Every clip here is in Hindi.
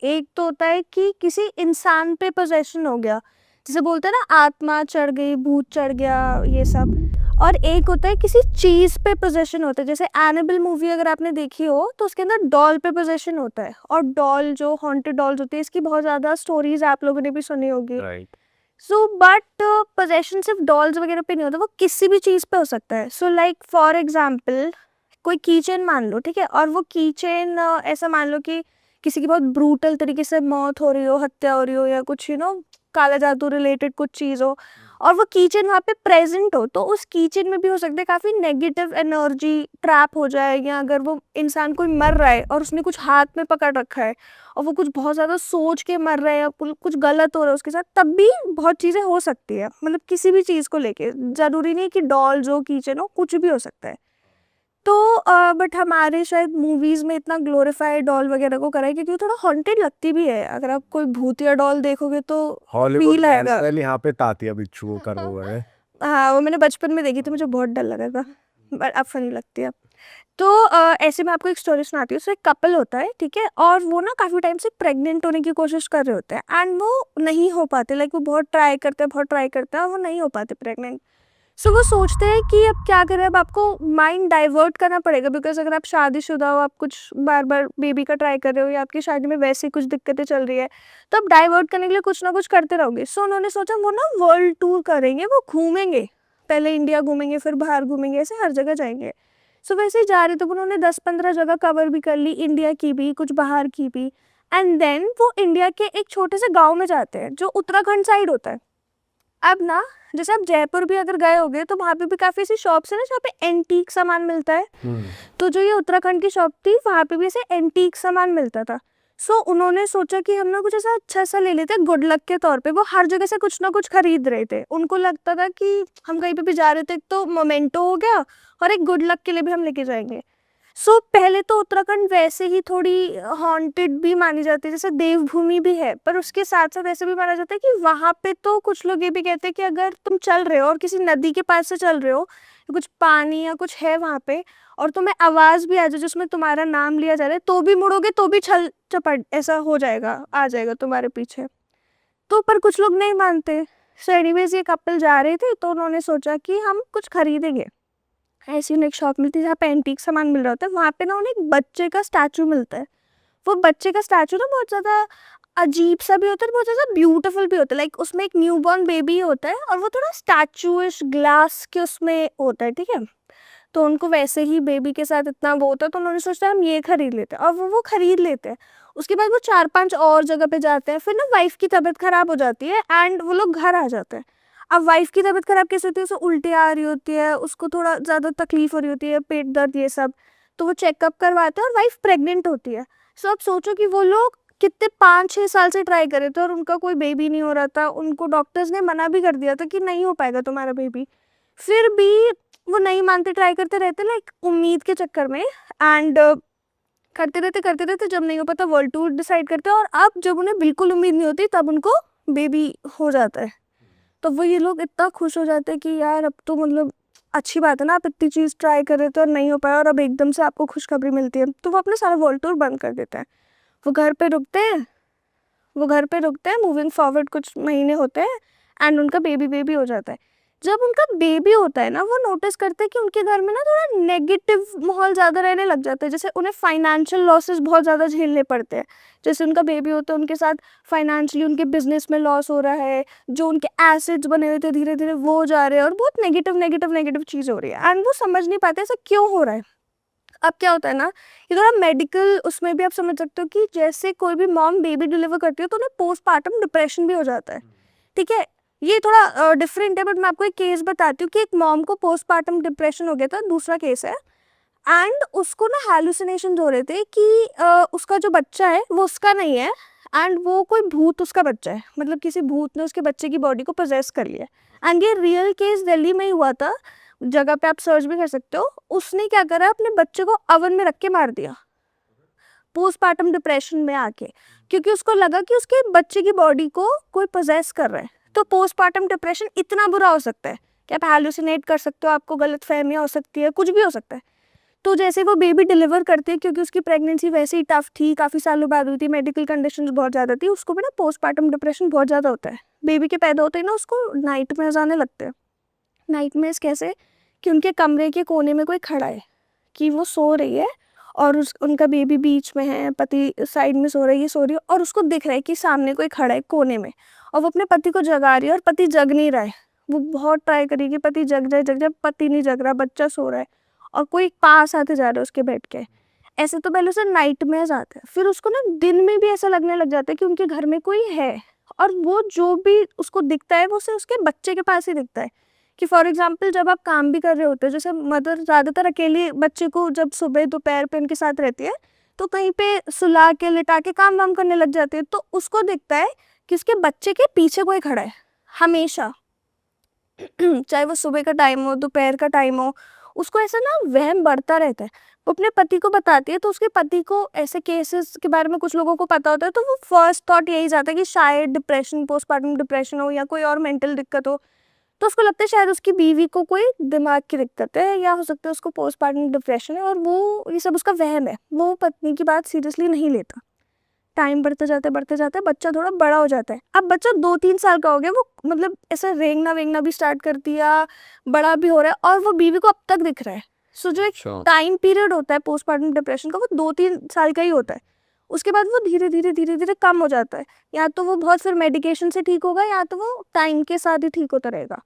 एक तो होता है कि किसी इंसान पे पोजेशन हो गया, जिसे बोलते हैं ना आत्मा चढ़ गई, भूत चढ़ गया, ये सब। और एक होता है किसी चीज पे पोजेशन होता है, जैसे एनाबेल मूवी अगर आपने देखी हो तो उसके अंदर डॉल पे पोजेशन होता है। और डॉल जो हॉन्टेड डॉल्स होती है, इसकी बहुत ज्यादा स्टोरीज आप लोगों ने भी सुनी होगी। राइट। सो बट पोजेशन सिर्फ डॉल्स वगैरह पे नहीं होता, वो किसी भी चीज पे हो सकता है। सो लाइक फॉर एग्जाम्पल कोई कीचेन मान लो, ठीक है, और वो कीचेन ऐसा मान लो कि किसी की बहुत ब्रूटल तरीके से मौत हो रही हो, हत्या हो रही हो, या कुछ काला जादू रिलेटेड कुछ चीज हो, और वो कीचेन वहाँ पे प्रेजेंट हो, तो उस कीचेन में भी हो सकता है काफी नेगेटिव एनर्जी ट्रैप हो जाए। या अगर वो इंसान कोई मर रहा है और उसने कुछ हाथ में पकड़ रखा है और वो कुछ बहुत ज्यादा सोच के मर रहा है या कुछ गलत हो रहा है उसके साथ, तब भी बहुत चीजें हो सकती है। मतलब किसी भी चीज को लेके जरूरी नहीं कि डॉल जो कीचेन हो, कुछ भी हो सकता है। तो बट हमारे शायद मूवीज में इतना ग्लोरीफाइड डॉल वगैरह को करा है क्योंकि वो थोड़ा हॉन्टेड लगती भी है। अगर आप कोई भूतिया डॉल देखोगे तो हॉलीवुड फील में आएगा। एनाबेल यहाँ पे तातिया बिच्छू कर हुआ है। हाँ, वो मैंने बचपन में देखी थी, मुझे बहुत डर लगा था, बट अब फनी लगती है। तो ऐसे में आपको एक स्टोरी सुनाती हूँ। उसमें एक कपल होता है, ठीक है, और वो ना काफी टाइम से प्रेग्नेंट होने की कोशिश कर रहे होते हैं एंड वो नहीं हो पाते। लाइक वो बहुत ट्राई करते हैं, बहुत ट्राई करते हैं, और वो नहीं हो पाते प्रेग्नेंट। सो वो सोचते हैं कि अब क्या करें, अब आपको माइंड डाइवर्ट करना पड़ेगा, बिकॉज अगर आप शादीशुदा हो, आप कुछ बार बार बेबी का ट्राई कर रहे हो, या आपकी शादी में वैसे ही कुछ दिक्कतें चल रही है, तो आप डाइवर्ट करने के लिए कुछ ना कुछ करते रहोगे। सो उन्होंने सोचा वो ना वर्ल्ड टूर करेंगे, वो घूमेंगे, पहले इंडिया घूमेंगे, फिर बाहर घूमेंगे, ऐसे हर जगह जाएंगे। सो वैसे ही जा रहे, तो उन्होंने 10-15 जगह कवर भी कर ली, इंडिया की भी, कुछ बाहर की भी। एंड देन वो इंडिया के एक छोटे से गाँव में जाते हैं जो उत्तराखंड साइड होता है। अब ना, जैसे आप जयपुर भी अगर गए होगे तो वहाँ पे भी काफ़ी ऐसी शॉप्स है ना जहाँ पे एंटीक सामान मिलता है। तो जो ये उत्तराखंड की शॉप थी, वहाँ पे भी ऐसे एंटीक सामान मिलता था। सो उन्होंने सोचा कि हम ना कुछ ऐसा अच्छा सा ले लेते हैं गुड लक के तौर पे। वो हर जगह से कुछ ना कुछ खरीद रहे थे, उनको लगता था कि हम कहीं पे भी जा रहे थे तो मोमेंटो हो गया, और एक गुड लक के लिए भी हम लेके जाएंगे। सो पहले तो उत्तराखंड वैसे ही थोड़ी हॉन्टेड भी मानी जाती है, जैसे देवभूमि भी है, पर उसके साथ साथ ऐसे भी माना जाता है कि वहाँ पे तो कुछ लोग ये भी कहते हैं कि अगर तुम चल रहे हो और किसी नदी के पास से चल रहे हो, कुछ पानी या कुछ है वहाँ पे, और तुम्हें आवाज भी आ जाए जिसमें तुम्हारा नाम लिया जा रहा है, तो भी मुड़ोगे तो भी छल चपट ऐसा हो जाएगा, आ जाएगा तुम्हारे पीछे। तो पर कुछ लोग नहीं मानते। सो एनीवेज ये कपल जा रहे थे, तो उन्होंने सोचा कि हम कुछ खरीदेंगे। ऐसी उन्हें एक शॉप मिलती है जहाँ पे एंटीक सामान मिल रहा होता है। वहाँ पे ना उन्हें एक बच्चे का स्टैचू मिलता है। वो बच्चे का स्टैचू ना बहुत ज़्यादा अजीब सा भी होता है, बहुत ज़्यादा ब्यूटीफुल भी होता है। लाइक उसमें एक न्यू बॉर्न बेबी होता है और वो थोड़ा स्टैचूइश ग्लास के उसमें होता है, ठीक है। तो उनको वैसे ही बेबी के साथ इतना वो होता है, तो उन्होंने सोचा हम ये खरीद लेते हैं, और वो खरीद लेते हैं। उसके बाद वो 4-5 और जगह पे जाते हैं। फिर ना वाइफ की तबीयत खराब हो जाती है एंड वो लोग घर आ जाते हैं। अब वाइफ की तबीयत खराब कैसे होती है, उसे उल्टी आ रही होती है, उसको थोड़ा ज़्यादा तकलीफ हो रही होती है, पेट दर्द ये सब। तो वो चेकअप करवाते हैं और वाइफ प्रेग्नेंट होती है। सो अब सोचो कि वो लोग कितने 5-6 साल से ट्राई करे थे और उनका कोई बेबी नहीं हो रहा था। उनको डॉक्टर्स ने मना भी कर दिया था कि नहीं हो पाएगा तुम्हारा बेबी। फिर भी वो नहीं मानते, ट्राई करते रहते, लाइक उम्मीद के चक्कर में। एंड करते रहते जब नहीं हो पाता वर्ल्ड टूर डिसाइड करते हैं, और अब जब उन्हें बिल्कुल उम्मीद नहीं होती तब उनको बेबी हो जाता है। तो वो ये लोग इतना खुश हो जाते हैं कि यार अब तो मतलब अच्छी बात है ना, आप इतनी चीज़ ट्राई कर रहे थे और नहीं हो पाया, और अब एकदम से आपको खुशखबरी मिलती है। तो वो अपना सारा वर्ल्ड टूर बंद कर देते हैं। वो घर पे रुकते हैं, मूविंग फॉरवर्ड कुछ महीने होते हैं एंड उनका बेबी बेबी हो जाता है। जब उनका बेबी होता है ना, वो नोटिस करते हैं कि उनके घर में ना थोड़ा नेगेटिव माहौल ज़्यादा रहने लग जाता है। जैसे उन्हें फाइनेंशियल लॉसेस बहुत ज़्यादा झेलने पड़ते हैं। जैसे उनका बेबी होता है, उनके साथ फाइनेंशियली उनके बिजनेस में लॉस हो रहा है, जो उनके एसेट्स बने हुए थे धीरे धीरे वो जा रहे हैं, और बहुत नेगेटिव नेगेटिव नेगेटिव चीज़ हो रही है एंड वो समझ नहीं पाते ऐसा क्यों हो रहा है। अब क्या होता है ना, ये थोड़ा मेडिकल उसमें भी आप समझ सकते हो कि जैसे कोई भी मॉम बेबी डिलीवर करती है तो उन्हें पोस्टपार्टम डिप्रेशन भी हो जाता है, ठीक है। ये थोड़ा डिफरेंट है, बट मैं आपको एक केस बताती हूँ कि एक मॉम को पोस्टपार्टम डिप्रेशन हो गया था, दूसरा केस है। एंड उसको ना हैलुसिनेशन हो रहे थे कि उसका जो बच्चा है वो उसका नहीं है, एंड वो कोई भूत उसका बच्चा है, मतलब किसी भूत ने उसके बच्चे की बॉडी को पोजेस कर लिया। एंड ये रियल केस दिल्ली में ही हुआ था, जगह पे आप सर्च भी कर सकते हो। उसने क्या करा, अपने बच्चे को ओवन में रख के मार दिया पोस्टपार्टम डिप्रेशन में आके, क्योंकि उसको लगा कि उसके बच्चे की बॉडी को कोई पोजेस कर रहा है। तो पोस्टपार्टम डिप्रेशन इतना बुरा हो सकता है कि आप हैलुसिनेट कर सकते हो, आपको गलत फहमियाँ हो सकती है, कुछ भी हो सकता है। तो जैसे वो बेबी डिलीवर करती है, क्योंकि उसकी प्रेगनेंसी वैसे ही टफ थी, काफ़ी सालों बाद हुई थी, मेडिकल कंडीशंस बहुत ज़्यादा थी, उसको भी ना पोस्टमार्टम डिप्रेशन बहुत ज़्यादा होता है। बेबी के पैदा होते ही ना उसको नाइटमेयर्स आने लगते हैं। नाइटमेयर्स कैसे? कि उनके कमरे के कोने में कोई खड़ा है, कि वो सो रही है और उनका बेबी बीच में है, पति साइड में सो रही है, और उसको दिख रहा है कि सामने कोई खड़ा है कोने में, और वो अपने पति को जगा रही है और पति जग नहीं रहा है। वो बहुत ट्राई करी कि पति जग जाए, पति नहीं जग रहा, बच्चा सो रहा है और कोई पास आते जा रहा है उसके बेड के। ऐसे तो पहले उसे नाइटमेयर्स आते हैं, फिर उसको ना दिन में भी ऐसा लगने लग जाता है कि उनके घर में कोई है, और वो जो भी उसको दिखता है वो उसे उसके बच्चे के पास ही दिखता है। कि फॉर एग्जाम्पल जब आप काम भी कर रहे होते हो, जैसे मदर ज़्यादातर अकेली बच्चे को जब सुबह दोपहर पे उनके साथ रहती है, तो कहीं पे सुला के लिटा के काम वाम करने लग जाती है, तो उसको दिखता है कि उसके बच्चे के पीछे कोई खड़ा है हमेशा। चाहे वो सुबह का टाइम हो, दोपहर का टाइम हो, उसको ऐसा ना वहम बढ़ता रहता है। वो अपने पति को बताती है, तो उसके पति को ऐसे केसेस के बारे में कुछ लोगों को पता होता है, तो वो फर्स्ट थॉट यही जाता है कि शायद डिप्रेशन, पोस्टमार्टम डिप्रेशन हो या कोई और मेंटल दिक्कत हो। तो उसको लगता है शायद उसकी बीवी को कोई दिमाग की दिक्कत है, या हो सकता है उसको पोस्टमार्टम डिप्रेशन है, और वो ये सब उसका वहम है। वो पत्नी की बात सीरियसली नहीं लेता। टाइम बढ़ते जाते बच्चा थोड़ा बड़ा हो जाता है। अब बच्चा 2-3 साल का हो गया, वो मतलब ऐसा रेंगना वेंगना भी स्टार्ट कर दिया, बड़ा भी हो रहा है, और वो बीवी को अब तक दिख रहा है। सो जो एक अच्छा। टाइम पीरियड होता है पोस्टमार्टम डिप्रेशन का, वो 2-3 साल का ही होता है। उसके बाद वो धीरे धीरे कम हो जाता है, या तो वो बहुत फिर मेडिकेशन से ठीक होगा, या तो वो टाइम के साथ ही ठीक होता रहेगा।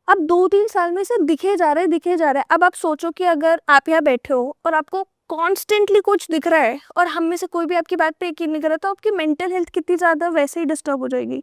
अब 2-3 साल में से दिखे जा रहा है। अब आप सोचो कि अगर आप यहाँ बैठे हो और आपको कॉन्स्टेंटली कुछ दिख रहा है, और हम में से कोई भी आपकी बात पे यकीन नहीं कर रहा, तो आपकी मेंटल हेल्थ कितनी ज़्यादा वैसे ही डिस्टर्ब हो जाएगी।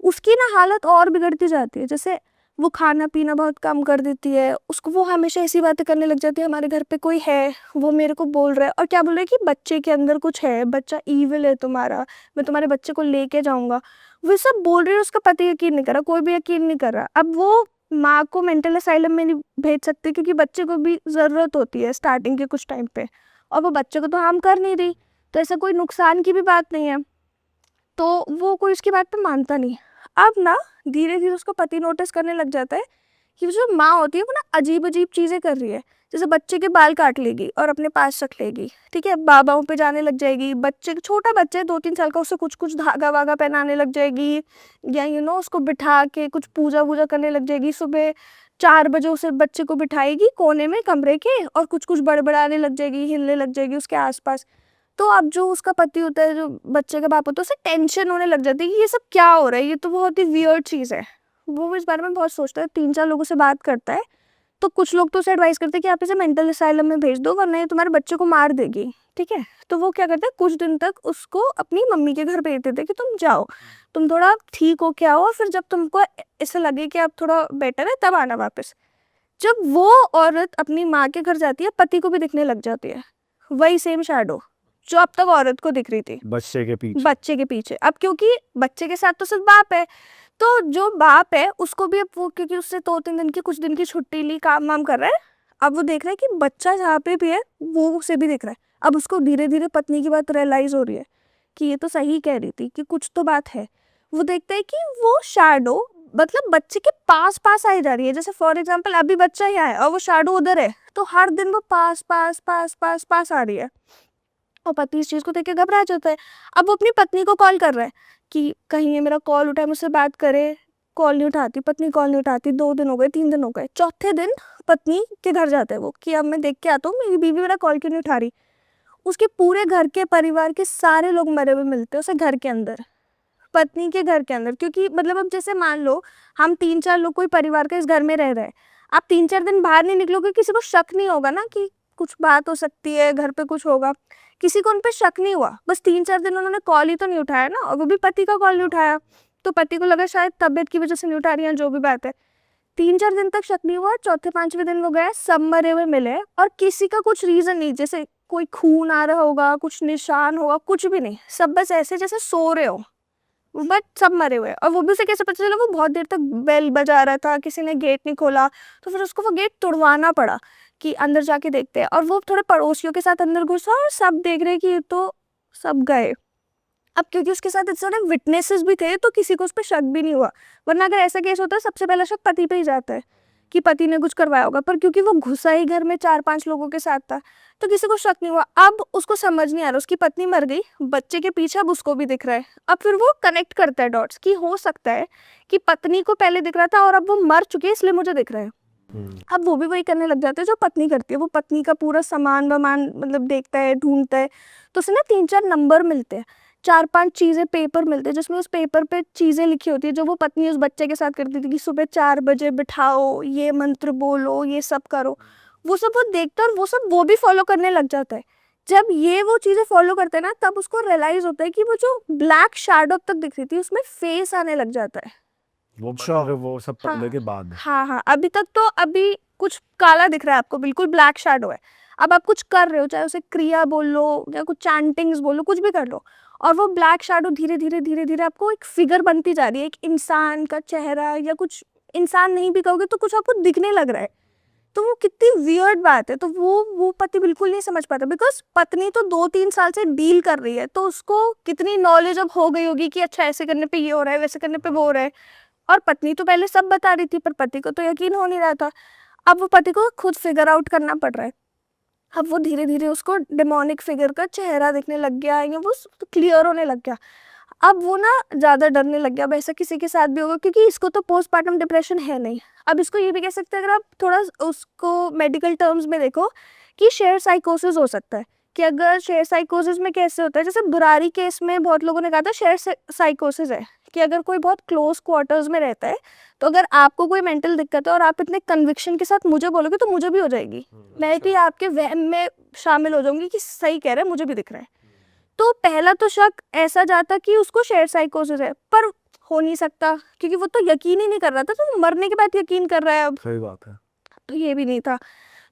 उसकी ना हालत और बिगड़ती जाती है। जैसे वो खाना पीना बहुत कम कर देती है, उसको वो हमेशा ऐसी बातें करने लग जाती है, हमारे घर पे कोई है, वो मेरे को बोल रहा है, और क्या बोल रहा है कि बच्चे के अंदर कुछ है, बच्चा ईविल है तुम्हारा, मैं तुम्हारे बच्चे को लेके जाऊंगा। वो सब बोल रही है, उसका पति यकीन नहीं कर रहा, कोई भी यकीन नहीं कर रहा। अब वो माँ को मेंटल असाइलम में नहीं भेज सकते, क्योंकि बच्चे को भी ज़रूरत होती है स्टार्टिंग के कुछ टाइम पे, और वो बच्चे को तो हार्म कर नहीं रही, तो ऐसा कोई नुकसान की भी बात नहीं है, तो वो कोई उसकी बात पे मानता नहीं। अब ना धीरे धीरे उसको पति नोटिस करने लग जाता है कि वो जो माँ होती है वो ना अजीब अजीब चीज़ें कर रही है। जैसे बच्चे के बाल काट लेगी और अपने पास रख लेगी, ठीक है, बाबाओं पे जाने लग जाएगी, बच्चे छोटा बच्चा है 2-3 साल का, उससे कुछ कुछ धागा वागा पहनाने लग जाएगी, या उसको बिठा के कुछ पूजा वूजा करने लग जाएगी। सुबह 4 बजे उसे बच्चे को बिठाएगी कोने में कमरे के, और कुछ कुछ बड़बड़ाने लग जाएगी, हिलने लग जाएगी उसके आसपास। तो अब जो उसका पति होता है, जो बच्चे का बाप होता है, उसे टेंशन होने लग जाती है कि ये सब क्या हो रहा है, ये तो बहुत ही वियर्ड चीज़ है। वो इस बारे में बहुत सोचता है, 3-4 लोगों से बात करता है, तो कुछ लोग तो उसे एडवाइस करते हैं कि आप इसे मेंटल असाइलम में भेज दो, वरना ये तुम्हारे बच्चे को मार देगी, ठीक है। तो वो क्या करता है, कुछ दिन तक उसको अपनी मम्मी के घर भेज देते कि तुम जाओ, तुम थोड़ा ठीक हो के आओ, और फिर जब तुमको ऐसा लगे कि अब थोड़ा बेटर है तब आना वापस। जब वो औरत अपनी माँ के घर जाती है, पति को भी दिखने लग जाती है वही सेम शैडो जो अब तक औरत को दिख रही थी बच्चे के पीछे। अब क्योंकि बच्चे के साथ तो सिर्फ बाप है, तो जो बाप है उसको भी अब वो, क्योंकि उससे 2-3 दिन की कुछ दिन की छुट्टी ली, काम वाम कर रहा है, अब वो देख रहा है कि बच्चा जहाँ पे भी है वो उसे भी दिख रहा है। अब उसको धीरे धीरे पत्नी की बात रियलाइज हो रही है कि ये तो सही कह रही थी, कि कुछ तो बात है। वो देखता है कि वो शैडो मतलब बच्चे के पास पास आई जा रही है। जैसे फॉर एग्जाम्पल अभी बच्चा यहाँ है और वो शैडो उधर है, तो हर दिन वो पास पास पास पास पास आ रही है, और पति इस चीज़ को देख के घबरा जाता है। अब वो अपनी पत्नी को कॉल कर रहा है कि कहीं ये मेरा कॉल उठाए, मुझसे बात करे, कॉल नहीं उठाती पत्नी, कॉल नहीं उठाती। 2 दिन हो गए, 3 दिन हो गए, चौथे दिन पत्नी के घर जाता है वो कि अब मैं देख के आता हूँ मेरी बीवी मेरा कॉल क्यों नहीं उठा रही। उसके पूरे घर के परिवार के सारे लोग मरे हुए मिलते हैं उसे घर के अंदर, पत्नी के घर के अंदर। क्योंकि मतलब अब जैसे मान लो हम 3-4 लोग कोई परिवार के इस घर में रह रहे हैं, आप 3-4 दिन बाहर नहीं निकलोगे, किसी को शक नहीं होगा ना कि कुछ बात हो सकती है, घर पे कुछ होगा। किसी को उन पे शक नहीं हुआ, बस 3-4 दिन उन्होंने कॉल ही तो नहीं उठाया ना, और वो भी पति का कॉल नहीं उठाया, तो पति को लगा शायद तबियत की वजह से नहीं उठा रही है, जो भी बात है। 3-4 दिन तक शक नहीं हुआ, चौथे 5वें दिन वो गए, सब मरे हुए मिले, और किसी का कुछ रीजन नहीं, जैसे कोई खून आ रहा होगा, कुछ निशान होगा, कुछ भी नहीं, सब बस ऐसे जैसे सो रहे हो, बट सब मरे हुए। और वो भी उसे कैसे पता चला, वो बहुत देर तक बेल बजा रहा था, किसी ने गेट नहीं खोला, तो फिर उसको वो गेट तोड़वाना पड़ा कि अंदर जाके देखते हैं। और वो थोड़े पड़ोसियों के साथ अंदर घुसा, और सब देख रहे कि ये तो सब गए। अब क्योंकि उसके साथ इतने सारे विटनेसेस भी थे, तो किसी को उस पर शक भी नहीं हुआ, वरना अगर ऐसा केस होता है सबसे पहला शक पति पे ही जाता है कि पति ने कुछ करवाया होगा, पर क्योंकि वो घुसा ही घर में 4-5 लोगों के साथ था, तो किसी को शक नहीं हुआ। अब उसको समझ नहीं आ रहा, उसकी पत्नी मर गई, बच्चे के पीछे अब उसको भी दिख रहा है। अब फिर वो कनेक्ट करता है डॉट्स कि हो सकता है कि पत्नी को पहले दिख रहा था और अब वो मर चुकी है, इसलिए मुझे दिख रहा है। अब वो भी वही करने लग जाते हैं जो पत्नी करती है। वो पत्नी का पूरा सामान वामान मतलब देखता है, ढूंढता है, तो उसे ना 3-4 नंबर मिलते हैं, 4-5 चीजें पेपर मिलते हैं, जिसमें उस पेपर पे चीजें लिखी होती है जो वो पत्नी उस बच्चे के साथ करती थी कि सुबह 4 बजे बिठाओ, ये मंत्र बोलो, ये सब करो। वो सब वो देखता है और वो सब वो भी फॉलो करने लग जाता है। जब ये वो चीजें फॉलो करते हैं ना, तब उसको रियलाइज होता है कि वो जो ब्लैक शैडो अब तक दिख रही थी उसमें फेस आने लग जाता है। वो मतलब वो सब हाँ पढ़ने के बाद हाँ हाँ, अभी तक तो अभी कुछ काला दिख रहा है आपको, बिल्कुल ब्लैक शैडो है। अब आप कुछ कर रहे हो, चाहे उसे क्रिया बोल लो या कुछ चैंटिंग्स बोल लो, कुछ भी कर लो, और वो ब्लैक शैडो धीरे धीरे धीरे धीरे आपको एक फिगर बनती जा रही है, एक इंसान का चेहरा, या कुछ इंसान नहीं भी कहोगे तो कुछ आपको दिखने लग रहा है। तो वो कितनी वियर्ड बात है। तो वो पति बिल्कुल नहीं समझ पाता, बिकॉज पत्नी तो 2-3 साल से डील कर रही है, तो उसको कितनी नॉलेज अब हो गई होगी कि अच्छा ऐसे करने पे ये हो रहा है, वैसे करने पे वो हो रहा है। और पत्नी तो पहले सब बता रही थी, पर पति को तो यकीन हो नहीं रहा था। अब वो पति को खुद फिगर आउट करना पड़ रहा है। अब वो धीरे धीरे उसको डेमोनिक फिगर का चेहरा दिखने लग गया, या वो क्लियर होने लग गया। अब वो ना ज़्यादा डरने लग गया। अब ऐसा किसी के साथ भी होगा, क्योंकि इसको तो पोस्टमार्टम डिप्रेशन है नहीं। अब इसको ये भी कह सकते हैं, अगर आप थोड़ा उसको मेडिकल टर्म्स में देखो, कि शेयर साइकोसिस हो सकता है। कि अगर शेयर साइकोसिस में कैसे होता है, जैसे बुरारी केस में बहुत लोगों ने कहा था शेयर साइकोसिस है, कि अगर कोई बहुत क्लोज क्वार्टर्स में रहता है, तो अगर आपको कोई मेंटल दिक्कत है और आप इतने कन्विक्शन के साथ मुझे बोलोगे तो मुझे भी हो जाएगी। मैं भी आपके वहम में शामिल हो जाऊंगी कि सही कह रहा है, मुझे भी दिख रहा है। तो पहला तो शक ऐसा जाता कि उसको शेयर साइकोसिस है, पर हो नहीं सकता, क्योंकि वो तो यकीन ही नहीं कर रहा था, तो मरने के बाद यकीन कर रहा है अब। सही बात है। तो ये भी नहीं था।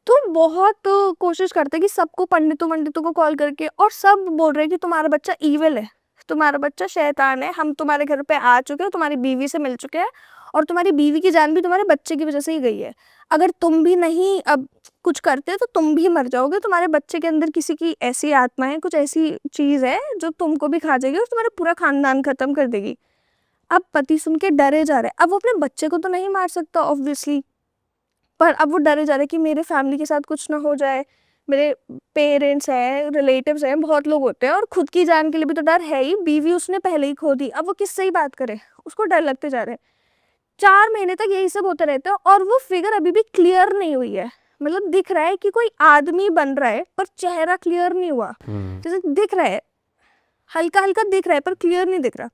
तो बहुत कोशिश करते कि सबको पंडितों वंडितों को कॉल करके, और सब बोल रहे हैं कि तुम्हारा बच्चा ईविल है, तुम्हारा बच्चा शैतान है, हम तुम्हारे घर पे आ चुके हैं, तुम्हारी बीवी से मिल चुके हैं, और तुम्हारी बीवी की जान भी तुम्हारे बच्चे की वजह से ही गई है। अगर तुम भी नहीं अब कुछ करते तो तुम भी मर जाओगे, तुम्हारे बच्चे के अंदर किसी की ऐसी आत्मा है, कुछ ऐसी चीज है जो तुमको भी खा जाएगी और तुम्हारा पूरा खानदान खत्म कर देगी। अब पति सुन के डरे जा रहे हैं। अब वो अपने बच्चे को तो नहीं मार सकता ऑब्वियसली, पर अब वो डरे जा रहे कि मेरे फैमिली के साथ कुछ ना हो जाए, मेरे पेरेंट्स हैं, रिलेटिव्स हैं, बहुत लोग होते हैं, और खुद की जान के लिए भी तो डर है ही। बीवी उसने पहले ही खो दी, अब वो किससे ही बात करे, उसको डर लगते जा रहे हैं। 4 महीने तक यही सब होता रहता है, और वो फिगर अभी भी क्लियर नहीं हुई है। मतलब दिख रहा है कि कोई आदमी बन रहा है, पर चेहरा क्लियर नहीं हुआ। जैसे दिख रहा है, हल्का हल्का दिख रहा है, पर क्लियर नहीं दिख रहा।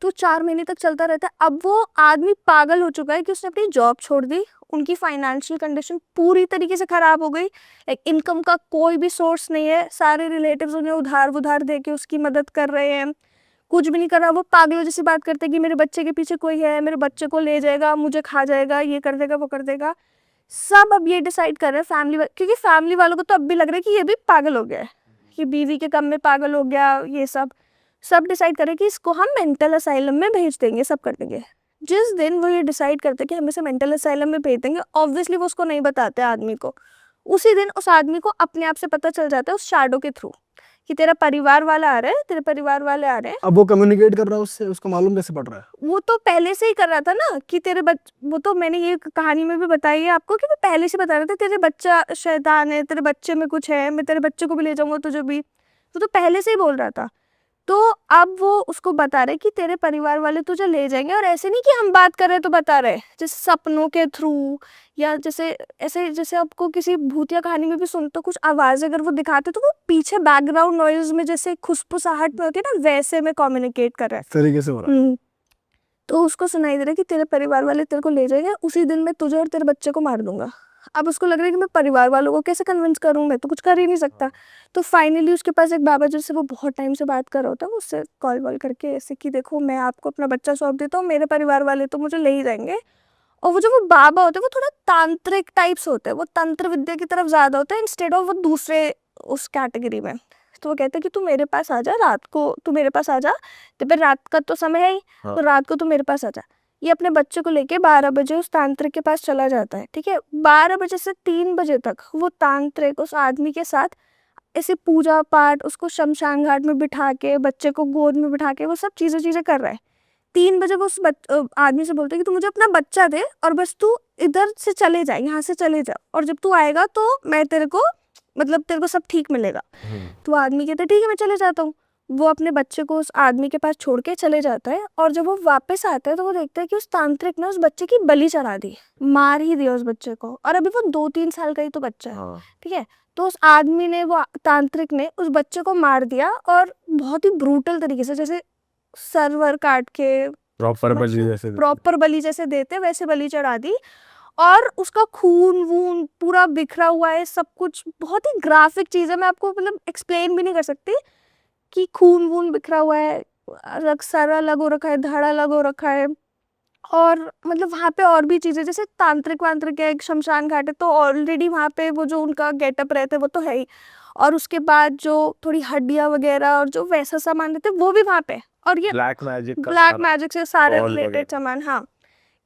तो 4 महीने तक चलता रहता है। अब वो आदमी पागल हो चुका है कि उसने अपनी जॉब छोड़ दी, उनकी फाइनेंशियल कंडीशन पूरी तरीके से खराब हो गई, लाइक इनकम का कोई भी सोर्स नहीं है, सारे रिलेटिव्स उन्हें उधार उधार दे के उसकी मदद कर रहे हैं, कुछ भी नहीं कर रहा। वो पागलों जैसी बात करते हैं कि मेरे बच्चे के पीछे कोई है, मेरे बच्चे को ले जाएगा, मुझे खा जाएगा, ये कर देगा, वो कर देगा। सब अब ये डिसाइड कर रहे हैं क्योंकि फैमिली वालों को तो अब भी लग रहा है कि ये भी पागल हो गया है, कि बीवी के कम में पागल हो गया, ये सब डिसाइड करें कि इसको हम मेंटल असाइलम में भेज देंगे, सब कर देंगे। जिस दिन वो ये डिसाइड करते कि हम इसे मेंटल असाइलम में भेज देंगे, ऑब्वियसली वो उसको नहीं बताते आदमी को। उसी दिन उस आदमी को अपने आप से पता चल जाता है उस शैडो के थ्रू कि तेरा परिवार वाला आ रहा है, तेरे परिवार वाले आ रहे हैं। अब वो कम्युनिकेट कर रहा है उससे, उसको मालूम कैसे पड़ रहा है? वो तो पहले से ही कर रहा था ना कि वो तो मैंने ये कहानी में भी बताई है आपको, कि वो पहले से बता रहा था तेरे बच्चा शैतान है, तेरे बच्चे में कुछ है, मैं तेरे बच्चे को भी ले जाऊंगा तुझे भी। वो तो पहले से ही बोल रहा था। तो अब वो उसको बता रहे कि तेरे परिवार वाले तुझे ले जाएंगे, और ऐसे नहीं कि हम बात कर रहे तो बता रहे, जैसे सपनों के थ्रू, या जैसे ऐसे जैसे आपको किसी भूतिया कहानी में भी सुनते हो, कुछ आवाज़ अगर वो दिखाते तो वो पीछे बैकग्राउंड नॉइज में जैसे खुशफुसाहट में होती है ना, वैसे में कम्युनिकेट कर रहा है। इस तरीके से हो रहा है। तो उसको सुनाई दे रहा है कि तेरे परिवार वाले तेरे को ले जाएंगे, उसी दिन मैं तुझे और तेरे बच्चे को मार दूंगा। अब उसको लग रहा है कि मैं परिवार वालों को कैसे कन्विंस करूं, मैं तो कुछ कर ही नहीं सकता। तो फाइनली उसके पास एक बाबा जिससे वो बहुत टाइम से बात कर रहा होता है, उससे कॉल वॉल करके ऐसे कि देखो मैं आपको अपना बच्चा सौंप देता हूँ, मेरे परिवार वाले तो मुझे ले ही जाएंगे। और वो जो वो बाबा होते हैं वो थोड़ा तांत्रिक टाइप्स होते हैं, वो तंत्र विद्या की तरफ ज्यादा होता है इंस्टेड ऑफ वो दूसरे उस कैटेगरी में। तो वो कहते हैं कि तू मेरे पास आ जा, रात को तू मेरे पास आ जा, तो फिर रात का तो समय है ही, तो रात को तू मेरे पास आ जा। ये अपने बच्चे को लेके 12 बजे उस तांत्रिक के पास चला जाता है, ठीक है। 12 बजे से 3 बजे तक वो तांत्रिक उस आदमी के साथ ऐसे पूजा पाठ, उसको शमशान घाट में बिठा के, बच्चे को गोद में बिठा के वो सब चीजें कर रहा है। 3 बजे वो उस आदमी से बोलते हैं कि तू मुझे अपना बच्चा दे, और बस तू इधर से चले जा, यहाँ से चले जा, और जब तू आएगा तो मैं तेरे को मतलब तेरे को सब ठीक मिलेगा। तो आदमी कहता है ठीक है मैं चले जाता हूँ। वो अपने बच्चे को उस आदमी के पास छोड़ के चले जाता है, और जब वो वापस आता है तो वो देखता है कि उस तांत्रिक ने उस बच्चे की बलि चढ़ा दी, मार ही दिया उस बच्चे को, और अभी वो 2-3 साल का ही तो बच्चा है, ठीक है। तो उस आदमी ने, वो तांत्रिक ने उस बच्चे को मार दिया, और बहुत ही ब्रूटल तरीके से, जैसे सरवर काट के प्रॉपर बलि जैसे प्रॉपर बलि जैसे देते वैसे बलि चढ़ा दी, और उसका खून वून पूरा बिखरा हुआ है, सब कुछ बहुत ही ग्राफिक चीज है, मैं आपको मतलब एक्सप्लेन भी नहीं कर सकती कि खून वून बिखरा हुआ है, रग सारा अलग हो रखा है, धड़ अलग हो रखा है, और मतलब वहाँ पे और भी चीजें, जैसे तांत्रिक वांत्रिक है, एक शमशान घाट है, तो ऑलरेडी वहाँ पे वो जो उनका गेटअप रहते वो तो है ही, और उसके बाद जो थोड़ी हड्डियां वगैरह और जो वैसा सामान रहते वो भी वहाँ पे, और ये ब्लैक मैजिक का ब्लैक सारा मैजिक से सारे ball रिलेटेड वगैरह। सामान, हाँ,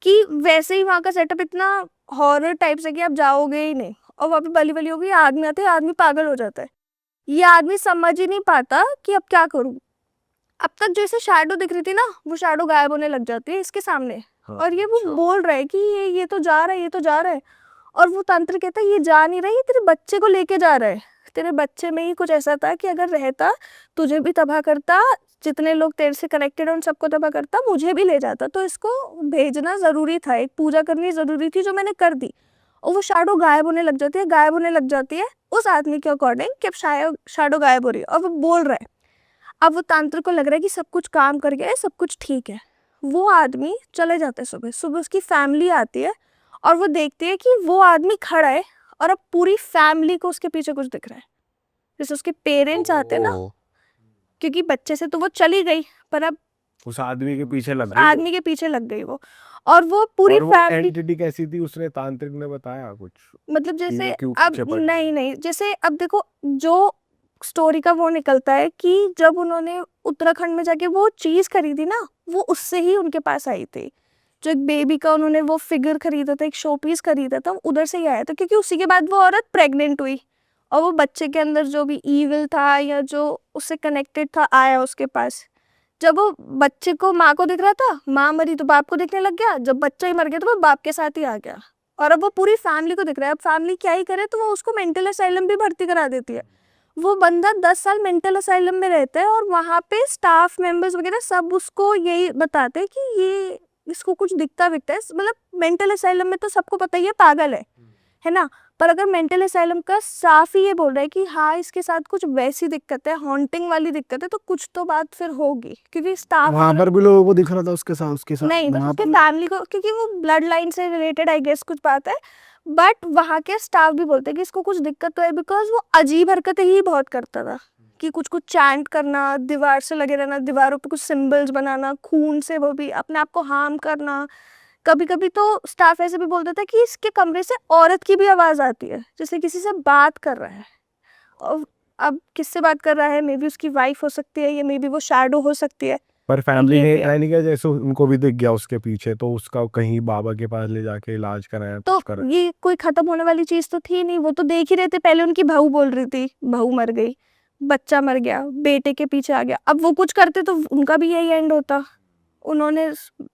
कि वैसे ही वहाँ का सेटअप इतना हॉरर टाइप से कि आप जाओगे ही नहीं, और वहाँ पे बलि बलि होगी, आदमी आते हैं, आदमी पागल हो जाता है, ये आदमी समझ ही नहीं पाता कि अब क्या करूं। अब तक जैसे शैडो दिख रही थी ना, वो शैडो गायब होने लग जाती है इसके सामने, हाँ, और ये वो अच्छा। बोल रहा है कि ये तो जा रहा है, ये तो जा रहा है, और वो तंत्र कहता है ये जा नहीं रहा, ये तेरे बच्चे को लेके जा रहा है, तेरे बच्चे में ही कुछ ऐसा था कि अगर रहता तुझे भी तबाह करता, जितने लोग तेरे से कनेक्टेड है उन सबको तबाह करता, मुझे भी ले जाता, तो इसको भेजना जरूरी था, एक पूजा करनी जरूरी थी जो मैंने कर दी। और वो शैडो गायब होने लग जाती है, गायब होने लग जाती है उस आदमी के अकॉर्डिंग कि अब शैडो गायब हो रही है, और वो बोल रहा है। अब वो तांत्रिक को लग रहा है कि सब कुछ काम कर गया है, सब कुछ ठीक है। वो आदमी चले जाते हैं, सुबह सुबह उसकी फैमिली आती है, और वो देखती है कि वो आदमी खड़ा है, और अब पूरी फैमिली को उसके पीछे कुछ दिख रहा है, जैसे उसके पेरेंट्स आते हैं ना, क्योंकि बच्चे से तो वो चली गई, पर अब उस आदमी के पीछे लग गई आदमी के पीछे लग गई वो, और वो पूरी और वो फैमिली, एंटिटी कैसी थी, उसने तांत्रिक ने बताया कुछ मतलब कि जैसे ये क्यों अब पीछे पड़ गई? नहीं नहीं, जैसे अब देखो जो स्टोरी का वो निकलता है कि जब उन्होंने उत्तराखंड में जाके वो चीज खरीदी ना, वो उससे ही उनके पास आई थी, जो एक बेबी का उन्होंने वो फिगर खरीदा था, एक शो पीस खरीदा था, उधर से ही आया था, क्योंकि उसी के बाद वो औरत प्रेग्नेंट हुई, और वो बच्चे के अंदर जो भी ईविल था या जो उससे कनेक्टेड था आया उसके पास। जब वो बच्चे को माँ को दिख रहा था, माँ मरी तो बाप को दिखने लग गया, जब बच्चा ही मर गया तो वो बाप के साथ ही आ गया, और अब वो पूरी फैमिली को दिख रहा है। अब फैमिली क्या ही करे, तो वो उसको मेंटल असाइलम भी भर्ती करा देती है। वो बंदा 10 साल मेंटल असाइलम में रहता है, और वहाँ पे स्टाफ मेंबर्स वगैरह सब उसको यही बताते हैं कि ये इसको कुछ दिखता विकता है, मतलब मेंटल असाइलम में तो सबको पता ही है पागल है ना, पर अगर मेंटल असाइलम का साफ ही ये बोल रहा है कि हाँ इसके साथ कुछ वैसी दिक्कत है, हॉन्टिंग वाली दिक्कत है, तो कुछ तो बात फिर होगी, क्योंकि स्टाफ वहां पर भी लोगों को दिख रहा था उसके साथ नहीं, बस वहां उसके पर फैमिली को, क्योंकि वो ब्लड लाइन से रिलेटेड आई गेस कुछ बात है, बट वहाँ के स्टाफ भी बोलते हैं कि इसको कुछ दिक्कत तो है, बिकॉज वो अजीब हरकतें ही बहुत करता था, कि कुछ कुछ चैंट करना, दीवार से लगे रहना, दीवारों पे कुछ सिंबल्स बनाना, खून से वो भी अपने आप को हार्म करना। कभी कभी तो स्टाफ ऐसे भी बोलता था कि इसके कमरे से औरत की भी आवाज आती है, जैसे किसी से बात कर रहा है, और अब किससे बात कर रहा है, मे बी उसकी वाइफ हो सकती है, या मे बी वो शैडो हो सकती है। पर फैमिली ये ने भी है। ट्राई नहीं किया, जैसे उनको भी दिख गया उसके पीछे, तो उसका कहीं बाबा के पास ले जाके इलाज कराया, तो कुछ कराया? ये कोई खत्म होने वाली चीज तो थी नहीं, वो तो देख ही रहे थे, पहले उनकी बहू बोल रही थी बहू मर गई, बच्चा मर गया, बेटे के पीछे आ गया, अब वो कुछ करते तो उनका भी यही एंड होता। उन्होंने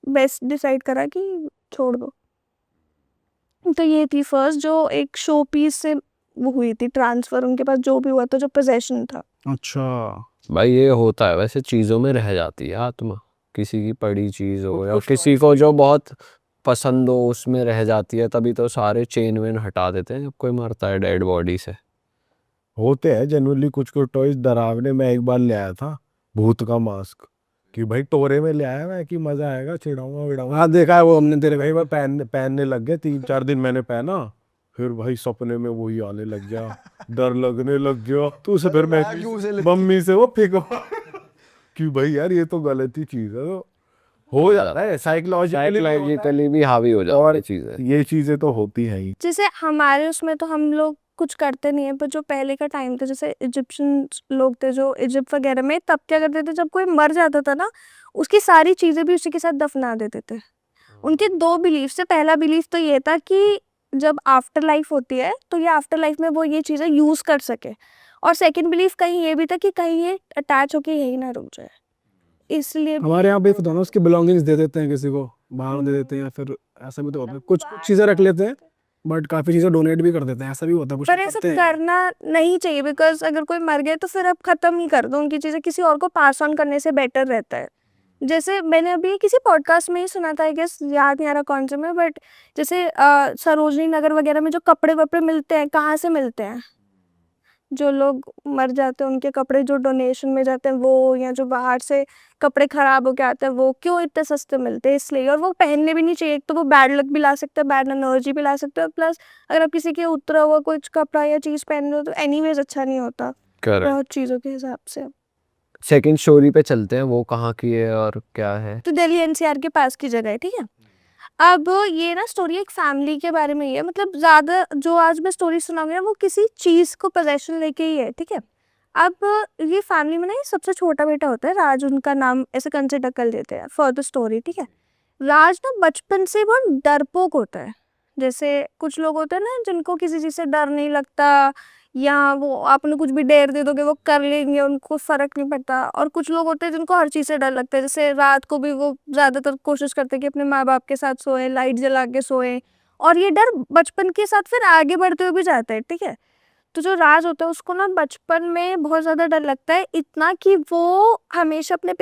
बेस्ट डिसाइड करा कि छोड़ दो। तो ये थी फर्स्ट जो एक शो पीस से वो हुई थी ट्रांसफर, उनके पास जो भी हुआ था, जो पोजेशन था। अच्छा भाई ये होता है वैसे, चीज़ों में रह जाती है आत्मा, किसी की पड़ी चीज़ हो या किसी को जो बहुत पसंद हो उसमें रह जाती है, तभी तो सारे चेन वेन हटा देते हैं जब कोई मरता है डेड बॉडी से। होते हैं जनरली कुछ कुछ टॉयज डरावने। मैं एक बार ले आया था भूत का मास्क, कि भाई टोरे में ले आया मैं कि मजा आएगा, चिढ़ाऊंगा विड़ाऊंगा। हाँ देखा है वो हमने तेरे भाई को। मैं पहनने लग गए, 3-4 दिन मैंने पहना, फिर भाई सपने में वही आने लग गया, डर लगने लग गया, तो उसे फिर मैं मम्मी से वो फेंकवा कि भाई यार ये तो गलत ही चीज है। तो हो जाता है साइकोलॉजिकली साइकोलॉजिकली भी हावी हो जाती और है चीज़ें। ये चीजें तो होती है ही। जैसे हमारे उसमें तो हम लोग कुछ करते नहीं है, पर जो पहले का टाइम था, जैसे इजिप्शियन लोग थे जो इजिप्ट वगैरह में, तब क्या करते थे, जब कोई मर जाता था ना, उसकी सारी चीजें भी उसी के साथ दफना देते थे। उनके 2 बिलीफ से, पहला बिलीफ तो ये था कि जब आफ्टर लाइफ होती है तो ये आफ्टर लाइफ में वो ये चीजें यूज कर सके, और सेकंड बिलीफ कहीं ये भी था कि कहीं ये अटैच होके यही ना रुक जाए, इसलिए हमारे यहाँ भी तो ना उसकी बिलोंगिंग्स दे देते हैं किसी को, बाहर दे देते हैं, या फिर ऐसा भी तो होता है, कुछ कुछ चीज़ें रख लेते हैं बट काफ़ी चीज़ें डोनेट भी कर देते हैं, ऐसा भी होता है, कुछ पर लोग ऐसा करते हैं। करना नहीं चाहिए, बिकॉज अगर कोई मर गया तो फिर आप खत्म ही कर दो उनकी चीजें, किसी और को पास ऑन करने से बेटर रहता है। जैसे मैंने अभी किसी पॉडकास्ट में ही सुना था, आई गेस याद नहीं आ रहा कौन से में, बट जैसे सरोजनी नगर वगैरह में जो कपड़े वपड़े मिलते हैं, कहाँ से मिलते हैं? जो लोग मर जाते हैं उनके कपड़े जो डोनेशन में जाते हैं वो, या जो बाहर से कपड़े खराब होके आते हैं वो, क्यों इतने सस्ते मिलते हैं? इसलिए। और वो पहनने भी नहीं चाहिए, एक तो वो बैड लक भी ला सकते हैं, बैड एनर्जी भी ला सकते हैं, प्लस अगर आप किसी के उतरा हुआ कुछ कपड़ा या चीज़ पहन रहे हो तो एनीवेज अच्छा नहीं होता करेक्ट। बहुत चीज़ों के हिसाब से। सेकंड स्टोरी पे चलते हैं, वो कहाँ की है और क्या है? तो दिल्ली एनसीआर के पास की जगह है, ठीक है। अब ये ना स्टोरी एक फैमिली के बारे में ही है, मतलब ज़्यादा जो आज मैं स्टोरी सुनाऊंगी ना वो किसी चीज़ को पोजेशन लेके ही है, ठीक है। अब ये फैमिली में ना ये सबसे छोटा बेटा होता है राज, उनका नाम ऐसे कंसिडर कर लेते हैं फॉर द स्टोरी, ठीक है। राज ना बचपन से बहुत डरपोक होता है। जैसे कुछ लोग होते हैं ना जिनको किसी चीज़ से डर नहीं लगता, या वो आप उन्हें कुछ भी डेर दे दोगे वो कर लेंगे, उनको फर्क नहीं पड़ता। और कुछ लोग होते हैं जिनको हर चीज़ से डर लगता है, जैसे रात को भी वो ज़्यादातर कोशिश करते हैं कि अपने माँ बाप के साथ सोए, लाइट जला के सोए, और ये डर बचपन के साथ फिर आगे बढ़ते हुए भी जाता है, ठीक है। तो जो राज होता है उसको ना बचपन में बहुत ज़्यादा डर लगता है, इतना कि वो हमेशा अपने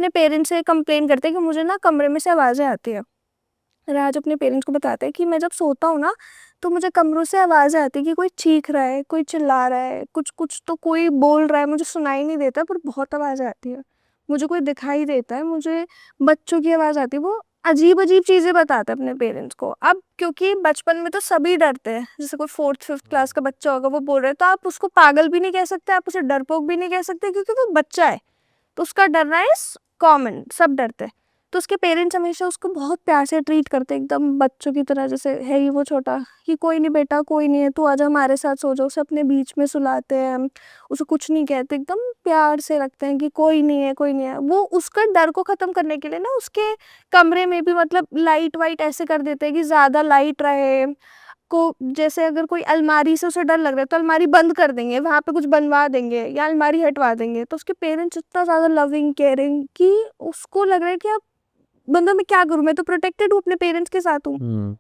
पेरेंट्स से कंप्लेन करते हैं कि मुझे ना कमरे में से आवाज़ें आती है। राज अपने पेरेंट्स को बताते हैं कि मैं जब सोता हूँ ना तो मुझे कमरों से आवाज़ आती है कि कोई चीख रहा है, कोई चिल्ला रहा है, कुछ कुछ तो कोई बोल रहा है, मुझे सुनाई नहीं देता पर बहुत आवाज़ आती है। मुझे कोई दिखाई देता है, मुझे बच्चों की आवाज़ आती है। वो अजीब अजीब चीज़ें बताता है अपने पेरेंट्स को। अब क्योंकि बचपन में तो सभी डरते हैं, जैसे कोई 4th-5th क्लास का बच्चा होगा वो बोल रहा है तो आप उसको पागल भी नहीं कह सकते, आप उसे डरपोक भी नहीं कह सकते, क्योंकि वो बच्चा है तो उसका डरना इज कॉमन, सब डरते हैं। तो उसके पेरेंट्स हमेशा उसको बहुत प्यार से ट्रीट करते हैं, एकदम बच्चों की तरह, जैसे है ही वो छोटा, कि कोई नहीं बेटा, कोई नहीं है, तू आजा हमारे साथ सो जाओ। उसे अपने बीच में सुलाते हैं, उसे कुछ नहीं कहते, एकदम प्यार से रखते हैं कि कोई नहीं है, कोई नहीं है। वो उसका डर को ख़त्म करने के लिए ना उसके कमरे में भी मतलब लाइट वाइट ऐसे कर देते हैं कि ज़्यादा लाइट रहे को। जैसे अगर कोई अलमारी से उसे डर लग रहा है तो अलमारी बंद कर देंगे, वहाँ पे कुछ बनवा देंगे या अलमारी हटवा देंगे। तो उसके पेरेंट्स इतना ज़्यादा लविंग केयरिंग कि उसको लग रहा है कि अब मतलब मैं क्या करूँ, मैं तो प्रोटेक्टेड हूँ, अपने पेरेंट्स के साथ हूँ,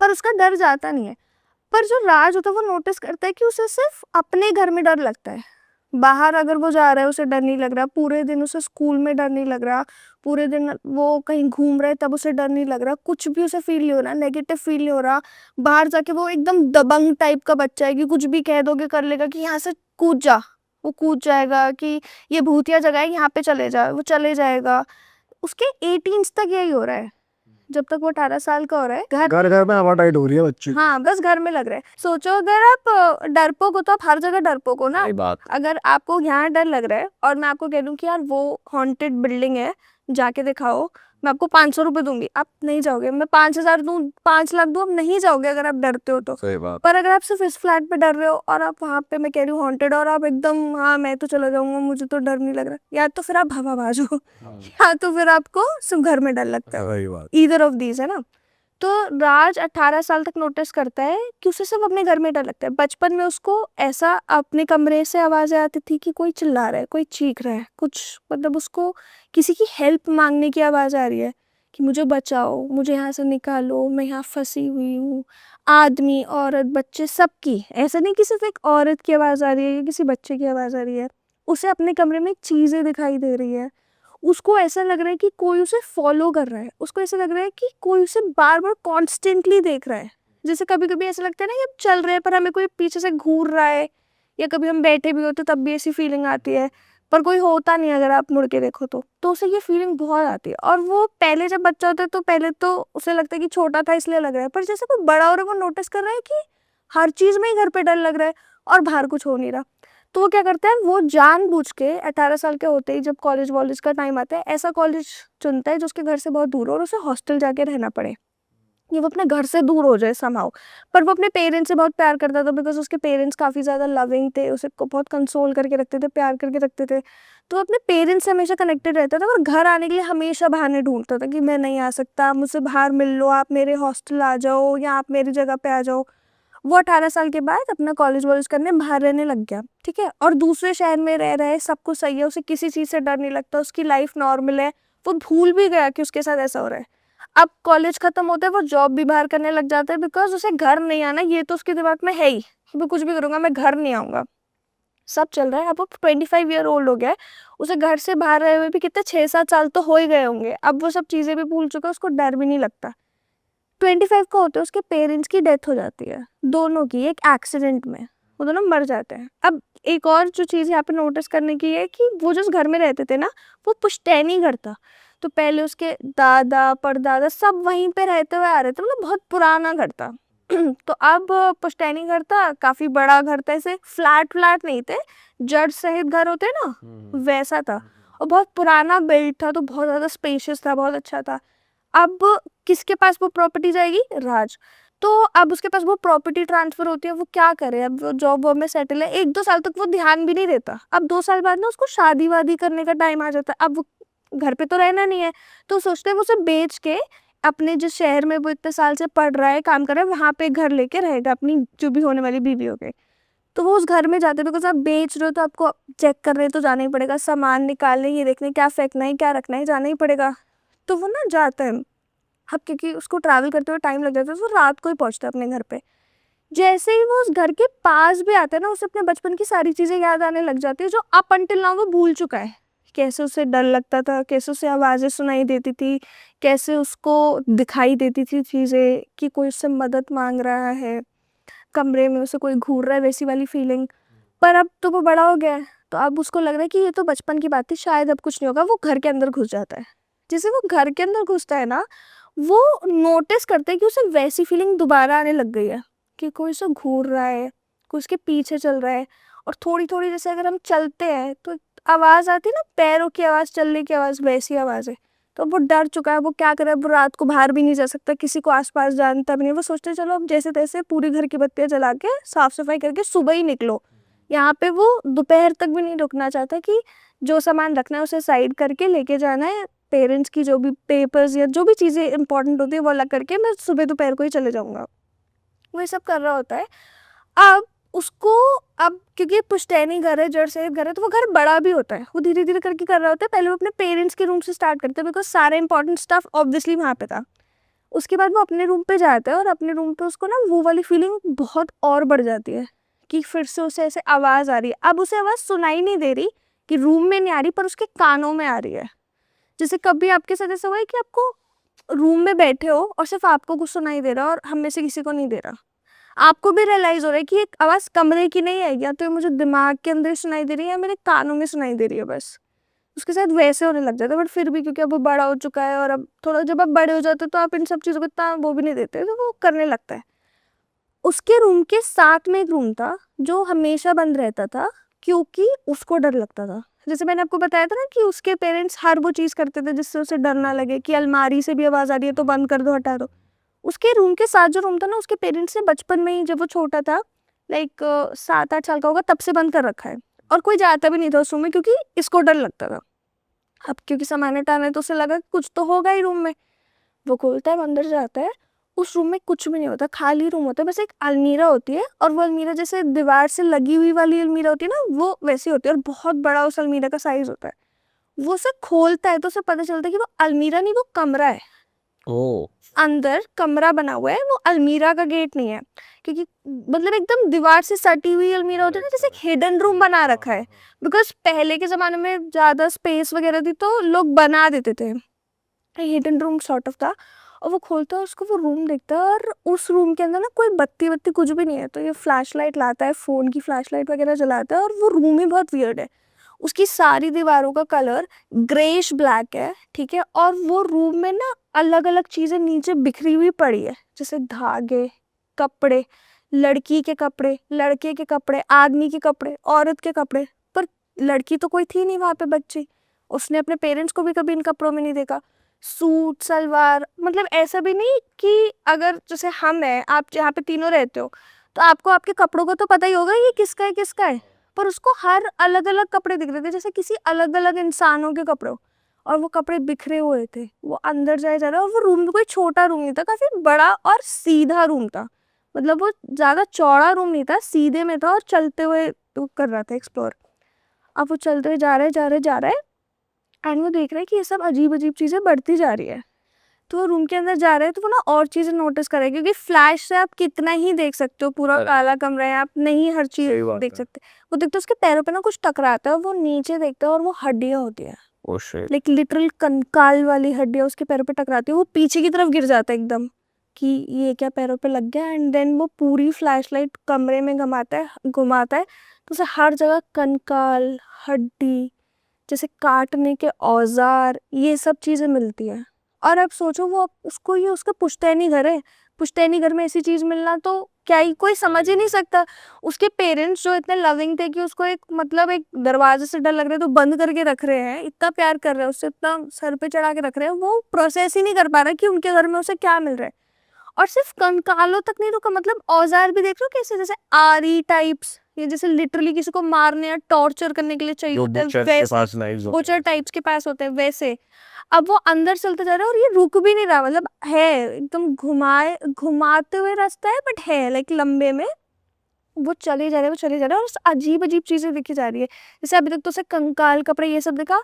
पर उसका डर जाता नहीं है। पर जो राज होता है वो नोटिस करता है कि उसे सिर्फ अपने घर में डर लगता है, बाहर अगर वो जा रहा है उसे डर नहीं लग रहा, पूरे दिन उसे स्कूल में डर नहीं लग रहा, पूरे दिन वो कहीं घूम रहा है तब उसे डर नहीं लग रहा, कुछ भी उसे फील नहीं हो रहा, नेगेटिव फील नहीं हो रहा। बाहर जाके वो एकदम दबंग टाइप का बच्चा है कि कुछ भी कह दोगे कर लेगा, कि यहाँ से कूद जा, वो कूद जाएगा, कि ये भूतिया जगह है यहाँ पे चले जा, वो चले जाएगा। उसके 18 तक यही हो रहा है, जब तक वो 18 साल का हो रहा है। घर घर में हवा टाइट हो रही है बच्ची। हाँ, बस घर में लग रहा है। सोचो अगर आप डरपोक हो तो आप हर जगह डरपोक हो ना। सही बात। अगर आपको यहाँ डर लग रहा है और मैं आपको कह दूं कि यार वो हॉन्टेड बिल्डिंग है, जाके दिखाओ, मैं आपको 500 रुपये दूंगी, आप नहीं जाओगे। मैं 5,000 दूं, 5 लाख दूं, आप नहीं जाओगे अगर आप डरते हो तो। सही बात। पर अगर आप सिर्फ इस फ्लैट पे डर रहे हो और आप वहाँ पे, मैं कह रही हूँ हॉन्टेड, और आप एकदम हाँ मैं तो चला जाऊंगा, मुझे तो डर नहीं लग रहा, या तो फिर आप हवाबाज हो या तो फिर आपको सिर्फ घर में डर लगता है। वही बात। ईदर ऑफ दीज है ना। तो राज 18 साल तक नोटिस करता है कि उसे सिर्फ अपने घर में डर लगता है। बचपन में उसको ऐसा अपने कमरे से आवाज़ें आती थी कि कोई चिल्ला रहा है, कोई चीख रहा है, कुछ मतलब उसको किसी की हेल्प मांगने की आवाज़ आ रही है कि मुझे बचाओ, मुझे यहाँ से निकालो, मैं यहाँ फंसी हुई हूँ। आदमी, औरत, बच्चे, सबकी, ऐसा नहीं कि सिर्फ एक औरत की आवाज़ आ रही है या किसी बच्चे की आवाज़ आ रही है। उसे अपने कमरे में चीज़ें दिखाई दे रही है, उसको ऐसा लग रहा है कि कोई उसे फॉलो कर रहा है, उसको ऐसा लग रहा है कि कोई उसे बार बार कॉन्स्टेंटली देख रहा है। जैसे कभी कभी ऐसा लगता है ना कि हम चल रहे हैं पर हमें कोई पीछे से घूर रहा है, या कभी हम बैठे भी होते तब भी ऐसी फीलिंग आती है, पर कोई होता नहीं अगर आप मुड़ के देखो तो उसे ये फीलिंग बहुत आती है। और वो पहले जब बच्चा होता है तो पहले तो उसे लगता है कि छोटा था इसलिए लग रहा है, पर जैसे कोई बड़ा हो रहा है वो नोटिस कर रहा है कि हर चीज़ में ही घर पे डर लग रहा है और बाहर कुछ हो नहीं रहा। तो वो क्या करता है, वो जानबूझ के 18 साल के होते ही जब कॉलेज वॉलेज का टाइम आता है, ऐसा कॉलेज चुनता है जो उसके घर से बहुत दूर हो और उसे हॉस्टल जाके रहना पड़े, ये वो अपने घर से दूर हो जाए समहाउ। पर वो अपने पेरेंट्स से बहुत प्यार करता था, बिकॉज उसके पेरेंट्स काफ़ी ज़्यादा लविंग थे, उसे को बहुत कंसोल करके रखते थे, प्यार करके रखते थे। तो अपने पेरेंट्स से हमेशा कनेक्टेड रहता था और घर आने के लिए हमेशा बहाने ढूंढता था कि मैं नहीं आ सकता, मुझसे बाहर मिल लो, आप मेरे हॉस्टल आ जाओ या आप मेरी जगह पे आ जाओ। वो 18 साल के बाद अपना कॉलेज वॉलेज करने बाहर रहने लग गया, ठीक है, और दूसरे शहर में रह रहा है, सब कुछ सही है, उसे किसी चीज़ से डर नहीं लगता, उसकी लाइफ नॉर्मल है, वो भूल भी गया कि उसके साथ ऐसा हो रहा है। अब कॉलेज खत्म होता है, वो जॉब भी बाहर करने लग जाता है, बिकॉज उसे घर नहीं आना, ये तो उसके दिमाग में है ही कि मैं कुछ भी करूंगा मैं घर नहीं आऊंगा। सब चल रहा है, अब वो 25 ईयर ओल्ड हो गया है, उसे घर से बाहर रहे हुए भी कितने 6-7 साल तो हो ही गए होंगे, अब वो सब चीज़ें भी भूल चुका है, उसको डर भी नहीं लगता। 25 का होते उसके पेरेंट्स की डेथ हो जाती है, दोनों की, एक एक्सीडेंट में, वो दोनों मर जाते हैं। अब एक और जो चीज़ यहाँ पे नोटिस करने की है कि वो जिस घर में रहते थे ना, वो पुश्तैनी घर था। तो पहले उसके दादा परदादा सब वहीं पे रहते हुए आ रहे थे, मतलब बहुत पुराना घर था। तो अब पुश्तैनी घर था, काफी बड़ा घर था, ऐसे फ्लैट फ्लैट नहीं थे, जड़ सहित घर होते हैं ना, वैसा था। और बहुत पुराना बिल्ड था, तो बहुत ज्यादा स्पेशियस था, बहुत अच्छा था। अब किसके पास वो प्रॉपर्टी जाएगी? राज। तो अब उसके पास वो प्रॉपर्टी ट्रांसफर होती है, वो क्या करे? अब वो जॉब वॉब में सेटल है, 1-2 साल तक वो ध्यान भी नहीं देता। अब 2 साल बाद ना उसको शादी वादी करने का टाइम आ जाता है, अब वो घर पे तो रहना नहीं है, तो सोचते हैं वो उसे बेच के अपने जिस शहर में वो इतने साल से पढ़ रहा है, काम कर रहा है, वहाँ पे घर लेके रहेगा अपनी जो भी होने वाली बीवी हो गई। तो वो उस घर में जाते हैं, बिकॉज आप बेच रहे हो तो आपको चेक कर रहे तो जाना ही पड़ेगा, सामान निकालने, ये देखने क्या फेंकना है क्या रखना है, जाना ही पड़ेगा। तो वो ना जाता है। अब क्योंकि उसको ट्रैवल करते हुए टाइम लग जाता है, तो वो रात को ही पहुंचता है अपने घर पे। जैसे ही वो उस घर के पास भी आता है ना, उसे अपने बचपन की सारी चीज़ें याद आने लग जाती है, जो अप अंटिल नाउ वो भूल चुका है। कैसे उसे डर लगता था, कैसे उसे आवाज़ें सुनाई देती थी, कैसे उसको दिखाई देती थी चीज़ें, कि कोई उससे मदद मांग रहा है, कमरे में उसे कोई घूर रहा है, वैसी वाली फीलिंग। पर अब तो वो बड़ा हो गया है, तो अब उसको लग रहा है कि ये तो बचपन की बात थी, शायद अब कुछ नहीं होगा। वो घर के अंदर घुस जाता है। जैसे वो घर के अंदर घुसता है ना, वो नोटिस करता है कि उसे वैसी फीलिंग दोबारा आने लग गई है, कि कोई उसे घूर रहा है, कोई उसके पीछे चल रहा है। और थोड़ी थोड़ी, जैसे अगर हम चलते हैं तो आवाज़ आती है ना, पैरों की आवाज़, चलने की आवाज़, वैसी आवाज़ है। तो वो डर चुका है, वो क्या करे, वो रात को बाहर भी नहीं जा सकता, किसी को आसपास जानता भी नहीं। वो सोचते चलो अब जैसे तैसे पूरी घर की बत्तियां जला के साफ सफाई करके सुबह ही निकलो। यहाँ पे वो दोपहर तक भी नहीं रुकना चाहता, कि जो सामान रखना है उसे साइड करके लेके जाना है, पेरेंट्स की जो भी पेपर्स या जो भी चीज़ें इंपॉर्टेंट होती है वो अलग करके मैं सुबह दोपहर को ही चले जाऊँगा। वो ये सब कर रहा होता है। अब उसको, अब क्योंकि पुश्तैनी घर है, जड़ सहित घर है, तो वो घर बड़ा भी होता है, वो धीरे धीरे करके कर रहा होता है। पहले वो अपने पेरेंट्स के रूम से स्टार्ट करते हैं, बिकॉज सारा इंपॉर्टेंट स्टफ ऑब्वियसली वहाँ पे था। उसके बाद वो अपने रूम पे जाता है, और अपने रूम पे उसको ना वो वाली फीलिंग बहुत और बढ़ जाती है, कि फिर से उसे ऐसे आवाज़ आ रही है। अब उसे आवाज़ सुनाई नहीं दे रही, कि रूम में नहीं आ रही, पर उसके कानों में आ रही है। जैसे कभी आपके साथ ऐसा हुआ है कि आपको रूम में बैठे हो और सिर्फ आपको कुछ सुनाई दे रहा है और हम में से किसी को नहीं दे रहा, आपको भी रियलाइज हो रहा है कि एक आवाज़ कमरे की नहीं है, या तो ये मुझे दिमाग के अंदर सुनाई दे रही है या मेरे कानों में सुनाई दे रही है, बस उसके साथ वैसे होने लग जाता है। बट फिर भी क्योंकि अब वो बड़ा हो चुका है, और अब थोड़ा जब आप बड़े हो जाते हो तो आप इन सब चीज़ों को इतना वो भी नहीं देते, तो वो करने लगता है। उसके रूम के साथ में एक रूम था जो हमेशा बंद रहता था, क्योंकि उसको डर लगता था। जैसे मैंने आपको बताया था ना कि उसके पेरेंट्स हर वो चीज़ करते थे जिससे उसे डर ना लगे, कि अलमारी से भी आवाज़ आ रही है तो बंद कर दो, हटा दो। उसके रूम के साथ जो रूम था ना, उसके पेरेंट्स ने बचपन में ही, जब वो छोटा था, लाइक 7-8 साल का होगा, तब से बंद कर रखा है। और कोई जाता भी नहीं था उस रूम में, क्योंकि इसको डर लगता था। अब क्योंकि सामान हटाना है तो उसे लगा कि कुछ तो होगा ही रूम में। वो खोलता है, वो अंदर जाता है, उस रूम में कुछ भी नहीं होता, खाली रूम होता है, बस एक अलमीरा होती है। और वो अलमीरा जैसे दीवार से लगी हुई वाली अलमीरा होती है ना, वो वैसी होती है, और बहुत बड़ा उस अलमीरा का साइज होता है। वो उसे खोलता है तो उसे पता चलता है कि वो अलमीरा नहीं, वो कमरा है। ओ अंदर कमरा बना हुआ है, वो अलमीरा का गेट नहीं है। क्योंकि मतलब एकदम दीवार से सटी हुई अलमीरा होती है ना, जैसे एक हिडन रूम बना रखा है। बिकॉज पहले के ज़माने में ज़्यादा स्पेस वगैरह थी, तो लोग बना देते थे, हिडन रूम सॉर्ट ऑफ था। और वो खोलता है, उसको वो रूम देखता है, और उस रूम के अंदर ना कोई बत्ती बत्ती कुछ भी नहीं है। तो ये फ्लैश लाइट लाता है, फ़ोन की फ्लैश लाइट वगैरह जलाता है, और वो रूम ही बहुत वियर्ड है। उसकी सारी दीवारों का कलर ग्रेश ब्लैक है, ठीक है। और वो रूम में ना अलग अलग चीज़ें नीचे बिखरी हुई पड़ी है, जैसे धागे, कपड़े, लड़की के कपड़े, लड़के के कपड़े, आदमी के कपड़े, औरत के कपड़े। पर लड़की तो कोई थी नहीं वहाँ पे, बच्ची। उसने अपने पेरेंट्स को भी कभी इन कपड़ों में नहीं देखा। सूट सलवार, मतलब ऐसा भी नहीं कि अगर जैसे हम हैं, आप जहाँ पे तीनों रहते हो, तो आपको आपके कपड़ों का तो पता ही होगा ये किसका है किसका है। पर उसको हर अलग अलग कपड़े दिख रहे थे, जैसे किसी अलग अलग इंसानों के कपड़े। और वो कपड़े बिखरे हुए थे, वो अंदर जाए जा रहा है। और वो रूम भी कोई छोटा रूम नहीं था, काफी बड़ा और सीधा रूम था। मतलब वो ज्यादा चौड़ा रूम नहीं था, सीधे में था, और चलते हुए वो कर रहा था एक्सप्लोर। अब वो चलते हुए जा रहा है, जा रहा है, जा रहा है। एंड वो देख रहा है कि ये सब अजीब अजीब चीज़ें बढ़ती जा रही है। तो वो रूम के अंदर जा रहे हैं तो वो ना और चीज़ें नोटिस कर रहा है, क्योंकि फ्लैश से आप कितना ही देख सकते हो, पूरा Correct. काला कमरा है, आप नहीं हर चीज़ सही बात देख है। सकते। वो देखते उसके पैरों पे ना कुछ टकराता है और वो नीचे देखता है और वो हड्डियाँ होती है, ओ शिट। लाइक लिटरल कंकाल वाली हड्डियाँ उसके पैरों पे टकराती है। वो पीछे की तरफ गिर जाता है एकदम कि ये क्या पैरों पे लग गया। एंड देन वो पूरी फ्लैशलाइट कमरे में घुमाता है तो उसे हर जगह कंकाल, हड्डी, जैसे काटने के औजार, ये सब चीज़ें मिलती है। और अब सोचो वो उसको, ये उसका पुश्तैनी घर है, पुश्तैनी घर में ऐसी चीज़ मिलना तो क्या ही कोई समझ ही नहीं सकता। उसके पेरेंट्स जो इतने लविंग थे कि उसको एक मतलब एक दरवाजे से डर लग रहा है तो बंद करके रख रहे हैं, इतना प्यार कर रहे हैं उससे, इतना सर पे चढ़ा के रख रहे हैं, वो प्रोसेस ही नहीं कर पा रहा कि उनके घर में उसे क्या मिल रहा है। और सिर्फ कंकालों तक नहीं रुका, मतलब औजार भी देख लो कैसे, जैसे आरी टाइप्स, ये जैसे लिटरली किसी को मारने या टॉर्चर करने के लिए चाहिए जो होते हैं, बुचर के पास नाइफ्स होते बुचर टाइप्स के पास होते हैं वैसे। अब वो अंदर चलते जा रहा है और ये रुक भी नहीं रहा, मतलब है एकदम घुमाते हुए रास्ता है, बट है लाइक लंबे में। वो चले जा रहे हैं, वो चले जा रहे हैं और अजीब अजीब चीजें दिखी जा रही है। जैसे अभी तक तो उसे कंकाल, कपड़े, ये सब दिखा।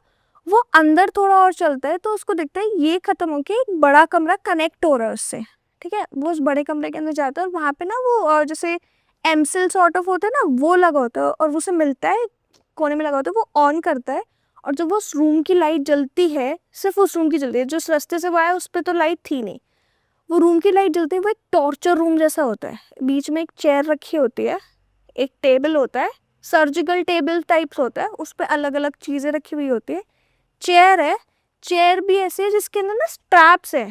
वो अंदर थोड़ा और चलता है तो उसको दिखता है ये खत्म होके एक बड़ा कमरा कनेक्ट हो रहा है उससे, ठीक है। वो उस बड़े कमरे के अंदर जाता है और वहां पे ना वो जैसे एमसिल सॉर्ट ऑफ होता है ना, वो लगा होता है और वो उसे मिलता है, कोने में लगा होता है। वो ऑन करता है और जब वो उस रूम की लाइट जलती है, सिर्फ उस रूम की जलती है, जो उस रास्ते से वो आया उस पर तो लाइट थी नहीं, वो रूम की लाइट जलती है। वो एक टॉर्चर रूम जैसा होता है, बीच में एक चेयर रखी होती है, एक टेबल होता है, सर्जिकल टेबल टाइप्स होता है, उस पर अलग अलग चीज़ें रखी हुई होती है। चेयर है, चेयर भी ऐसे है जिसके अंदर ना स्ट्रैप्स है,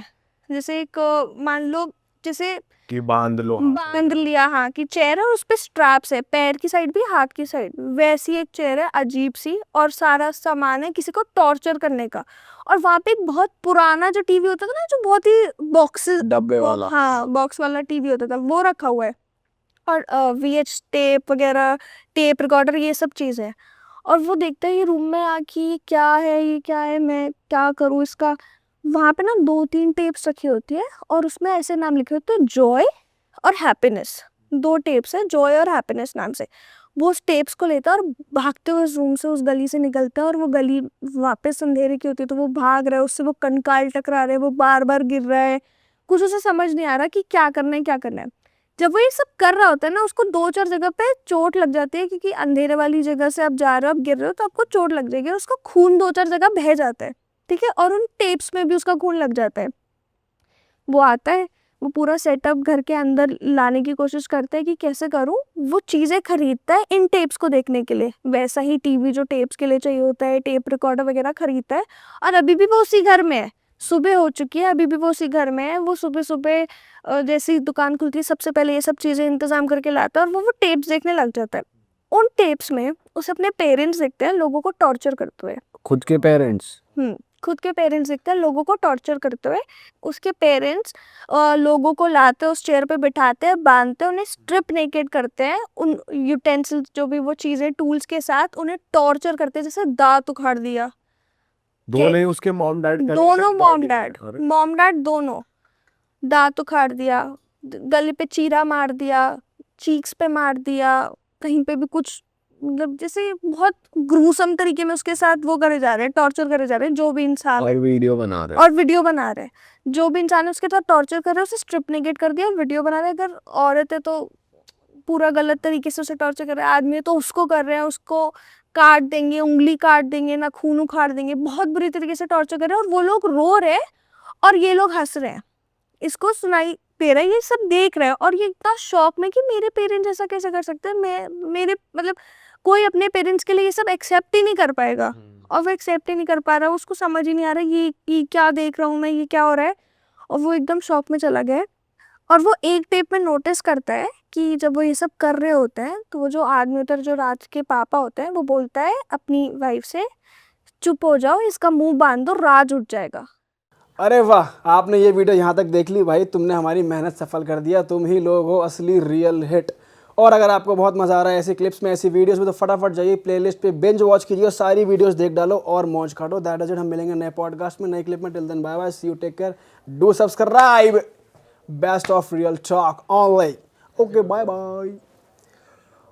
जैसे एक मान लो जैसे कि बांध लो हाथ में। बांध लिया, हाँ, कि चेयर है और उस पे स्ट्रैप्स है, पैर की साइड भी हाथ की साइड, वैसी एक चेयर है अजीब सी, और सारा सामान है किसी को टॉर्चर करने का। और वहाँ पे एक बहुत पुराना जो टीवी होता था ना, जो बहुत ही बॉक्सेस, डब्बे वाला। हाँ, बॉक्स वाला टीवी होता था, वो रखा हुआ है। और VH टेप वगैरह, टेप रिकॉर्डर, ये सब चीज़ है। और वो देखता है ये रूम में आके, ये क्या है, ये क्या है, मैं क्या करूँ इसका। वहाँ पे ना 2-3 टेप्स रखी होती है और उसमें ऐसे नाम लिखे होते हैं, जॉय और हैप्पीनेस। 2 टेप्स है, जॉय और हैप्पीनेस नाम से। वो उस टेप्स को लेता है और भागते हुए उस रूम से, उस गली से निकलता है। और वो गली वापस अंधेरे की होती है तो वो भाग रहा है, उससे वो कंकाल टकरा रहे हैं, वो बार बार गिर रहा है, कुछ उसे समझ नहीं आ रहा कि क्या करना है, क्या करना है। जब वो ये सब कर रहा होता है ना, उसको 2-4 जगह पे चोट लग जाती है, क्योंकि अंधेरे वाली जगह से आप जा रहे हो, आप गिर रहे हो तो आपको चोट लग जाएगी, और उसका खून 2-4 जगह बह जाता है, ठीक है। और उन टेप्स में भी उसका खून लग जाता है। वो आता है, वो पूरा सेटअप घर के अंदर लाने की कोशिश करता है कि कैसे करूं। वो चीज़ें खरीदता है इन टेप्स को देखने के लिए, वैसा ही टीवी जो टेप्स के लिए चाहिए होता है, टेप रिकॉर्डर वगैरह खरीदता है। और अभी भी वो उसी घर में है, सुबह हो चुकी है, अभी भी वो उसी घर में है। वो सुबह सुबह जैसे ही दुकान खुलती है सबसे पहले ये सब चीज़ें इंतजाम करके लाता है और वो टेप्स देखने लग जाता है। उन टेप्स में उसे अपने पेरेंट्स दिखते हैं लोगों को टॉर्चर करते हुए। खुद के पेरेंट्स? खुद के पेरेंट्स दिखते हैं लोगों को टॉर्चर करते हुए। उसके पेरेंट्स लोगों को लाते हैं, उस चेयर पे बिठाते हैं, बांधते हैं, उन्हें स्ट्रिप नेकेड करते हैं, उन यूटेंसिल्स जो भी वो चीज़ें टूल्स के साथ उन्हें टॉर्चर करते हैं, जैसे दांत उखाड़ दिया। दो नहीं, उसके मॉम डैड दोनों मॉम डैड दोनों, दांत उखाड़ दिया, गले पे चीरा मार दिया, चीक्स पे मार दिया, कहीं पे भी कुछ, मतलब जैसे बहुत ग्रूसम तरीके में उसके साथ वो करे जा रहे हैं, टॉर्चर करे जा रहे हैं। जो भी इंसान और वीडियो बना रहे और वीडियो बना रहे हैं, जो भी इंसान है उसके साथ टॉर्चर कर रहे हैं, उसे स्ट्रिप नेकेट कर दिया और वीडियो बना रहे हैं। अगर औरत है तो पूरा गलत तरीके से उसे टॉर्चर कर रहे हैं, आदमी है तो उसको कर रहे हैं, उसको काट देंगे, उंगली काट देंगे, नाखून उखाड़ देंगे, बहुत बुरी तरीके से टॉर्चर कर रहे हैं। और वो लोग रो रहे हैं और ये लोग हंस रहे हैं, इसको सुनाई दे रहा है, ये सब देख रहे हैं। और ये इतना शॉक में कि मेरे पेरेंट्स ऐसा कैसे कर सकते हैं, मैं मेरे मतलब कोई अपने पेरेंट्स के लिए ये सब एक्सेप्ट ही नहीं कर पाएगा। और वो एक्सेप्ट ही नहीं कर पा रहा, उसको समझ ही नहीं आ रहा ये क्या देख रहा हूँ मैं, ये क्या हो रहा है। और वो एकदम शॉक में चला गया है। और वो एक टेप में नोटिस करता है कि जब वो ये सब कर रहे होते हैं तो वो जो आदमी होता है, जो राज के पापा होते हैं, वो बोलता है अपनी वाइफ से, चुप हो जाओ, इसका मुंह बांध दो, राज उठ जाएगा। अरे वाह, आपने ये वीडियो यहाँ तक देख ली भाई, तुमने हमारी मेहनत सफल कर दिया। तुम ही लोग हो असली रियल हिट। और अगर आपको बहुत मज़ा आ रहा है ऐसी क्लिप्स में, ऐसी वीडियोस में, तो फटाफट जाइए प्लेलिस्ट पे बिंज वॉच कीजिए और सारी वीडियोस देख डालो और मौज काटो। That is it. हम मिलेंगे नए पॉडकास्ट में, नई क्लिप में। Till then bye bye, see you, take care, do subscribe. Best of real talk online. Okay, bye bye.